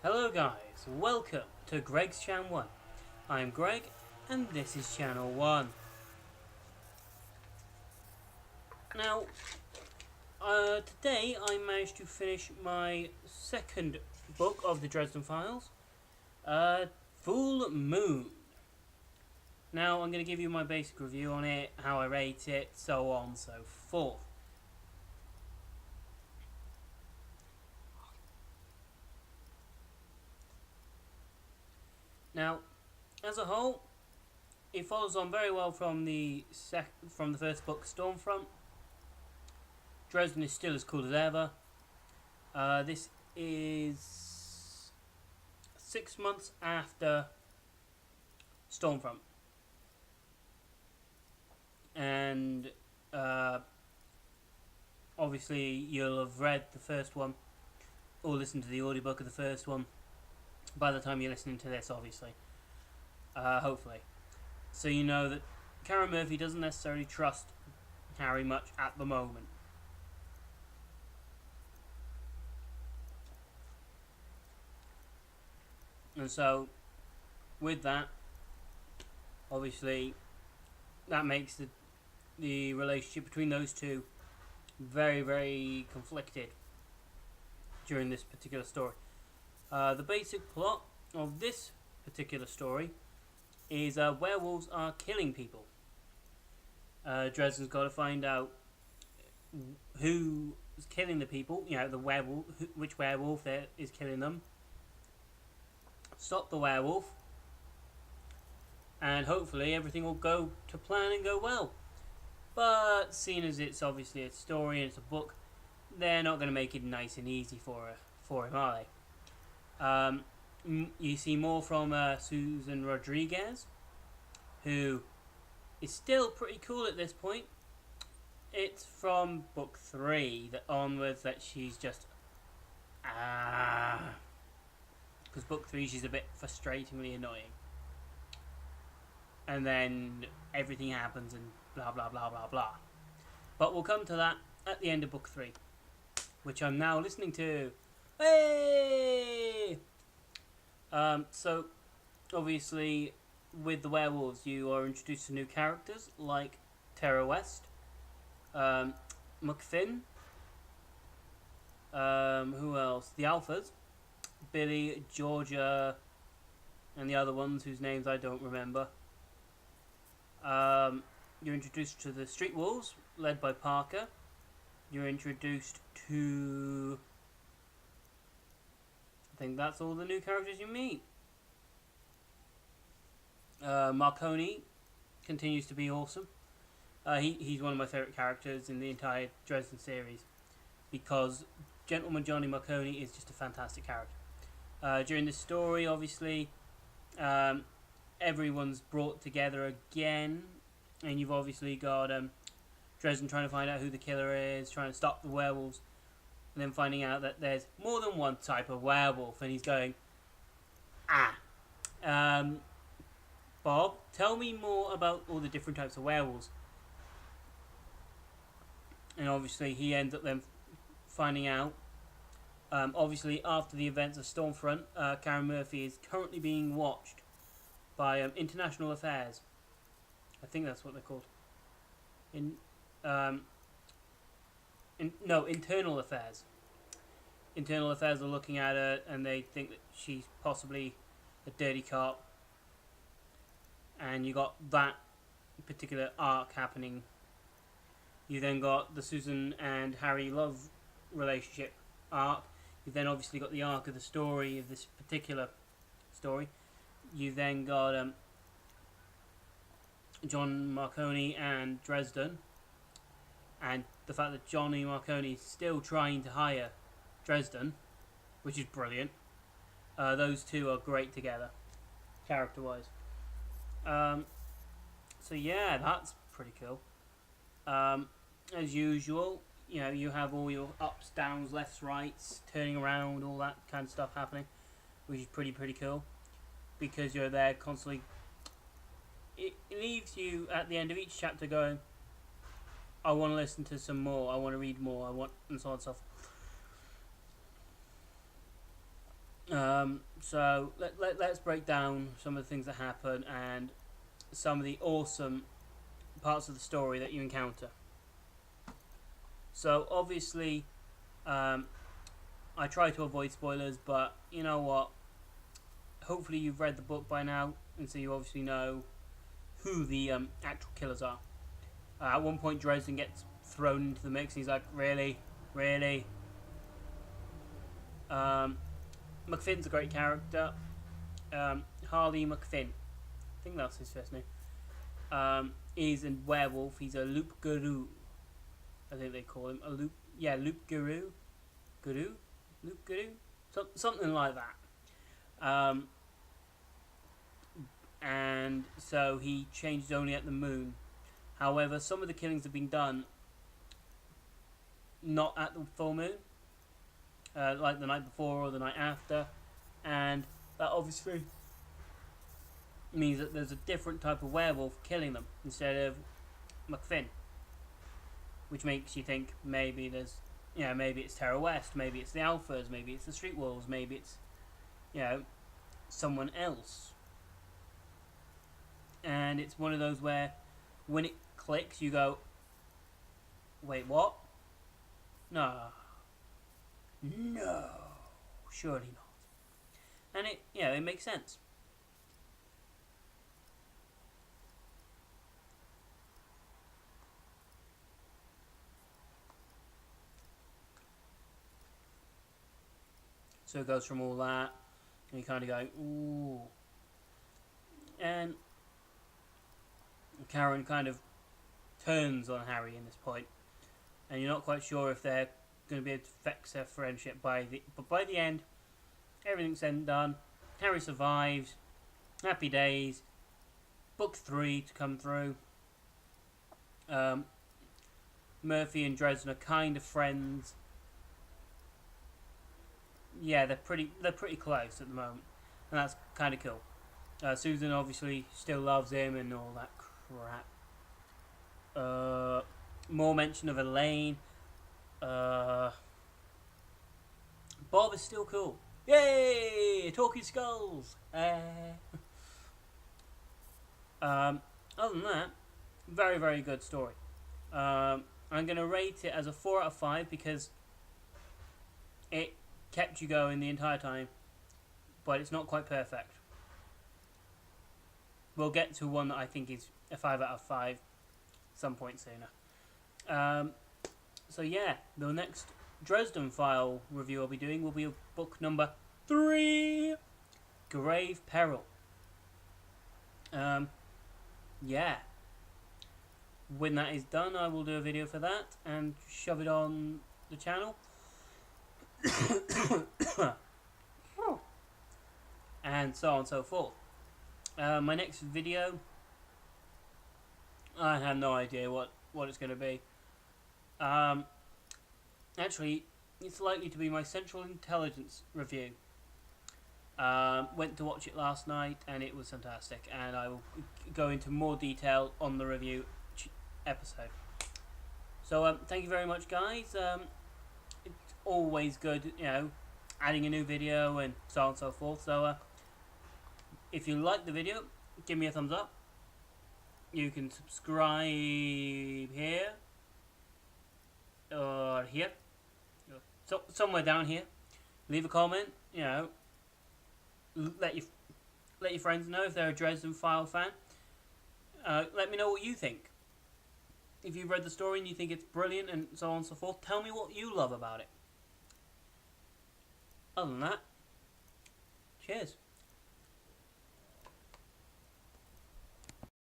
Hello guys, welcome to Greg's Chan 1. I'm Greg and this is Channel 1. Now, today I managed to finish my second book of the Dresden Files, Full Moon. Now I'm going to give you my basic review on it, how I rate it, so on and so forth. Now, as a whole, it follows on very well from the first book, Stormfront. Dresden is still as cool as ever. This is 6 months after Stormfront, and obviously you'll have read the first one or listened to the audiobook of the first one by the time you're listening to this, obviously. Hopefully. So you know that Karen Murphy doesn't necessarily trust Harry much at the moment. And so, with that, obviously, that makes the relationship between those two very, very conflicted during this particular story. The basic plot of this particular story is werewolves are killing people. Dresden's got to find out who's killing the people, the werewolf, which werewolf is killing them, stop the werewolf, and hopefully everything will go to plan and go well. But seeing as it's obviously a story and it's a book, they're not going to make it nice and easy for him, are they? You see more from Susan Rodriguez, who is still pretty cool at this point. It's from book 3 that onwards that she's just because book 3 she's a bit frustratingly annoying, and then everything happens and blah blah blah blah blah. But we'll come to that at the end of book 3, which I'm now listening to. Hey! So obviously with the werewolves you are introduced to new characters like Tara West, McFinn, who else? The Alphas, Billy, Georgia, and the other ones whose names I don't remember. You're introduced to the Street Wolves, led by Parker. You're introduced to... I think that's all the new characters you meet. Marconi continues to be awesome. He's one of my favourite characters in the entire Dresden series, because Gentleman Johnny Marconi is just a fantastic character. During this story, obviously, everyone's brought together again, and you've obviously got Dresden trying to find out who the killer is, trying to stop the werewolves, and then finding out that there's more than one type of werewolf, and he's going, Bob, tell me more about all the different types of werewolves. And obviously he ends up then finding out. Obviously after the events of Stormfront, Karen Murphy is currently being watched by International Affairs. I think that's what they're called. Internal Affairs. Internal Affairs are looking at her and they think that she's possibly a dirty cop. And you got that particular arc happening. You then got the Susan and Harry love relationship arc. You then obviously got the arc of the story of this particular story. You then got John Marconi and Dresden, and the fact that Johnny Marconi is still trying to hire Dresden, which is brilliant. Those two are great together, character-wise. So yeah, that's pretty cool. As usual, you have all your ups, downs, lefts, rights, turning around, all that kind of stuff happening, which is pretty cool, because you're there constantly. It leaves you at the end of each chapter going, I want to listen to some more, I want to read more, and so on and so forth. So let's break down some of the things that happen and some of the awesome parts of the story that you encounter. So obviously, I try to avoid spoilers, but you know what? Hopefully you've read the book by now, and so you obviously know who the actual killers are. At one point, Dresden gets thrown into the mix, and he's like, "Really, really." McFinn's a great character. Harley McFinn, I think that's his first name. Is a werewolf. He's a loop guru. I think they call him a loop. Yeah, loop guru, loop guru, something like that. And so he changes only at the moon. However, some of the killings have been done not at the full moon, like the night before or the night after, and that obviously means that there's a different type of werewolf killing them instead of McFinn, which makes you think maybe there's, maybe it's Terra West, maybe it's the Alphas, maybe it's the Street Wolves, maybe it's, someone else. And it's one of those where when it clicks, you go, wait, what? No, surely not. And it makes sense. So it goes from all that, and you kind of go, ooh. And Karen kind of turns on Harry in this point, and you're not quite sure if they're going to be able to fix their friendship but by the end, everything's said and done. Harry survives. Happy days. Book 3 to come through. Murphy and Dresden are kind of friends. Yeah, they're pretty close at the moment, and that's kind of cool. Susan obviously still loves him and all that crap. More mention of Elaine. Bob is still cool. Yay! Talking skulls. Other than that, very, very good story. I'm going to rate it as a 4 out of 5 because it kept you going the entire time, but it's not quite perfect. We'll get to one that I think is a 5 out of 5 some point sooner. So yeah, the next Dresden File review I'll be doing will be of book number 3, Grave Peril. Yeah. When that is done, I will do a video for that and shove it on the channel. And so on and so forth. My next video, I have no idea what it's going to be. Actually, it's likely to be my Central Intelligence review. Went to watch it last night and it was fantastic, and I will go into more detail on the review episode. So thank you very much, guys. It's always good, adding a new video and so on and so forth. So if you like the video, give me a thumbs up. You can subscribe here or here, so somewhere down here. Leave a comment. Let your friends know if they're a Dresden File fan. Let me know what you think. If you've read the story and you think it's brilliant and so on and so forth, tell me what you love about it. Other than that, cheers.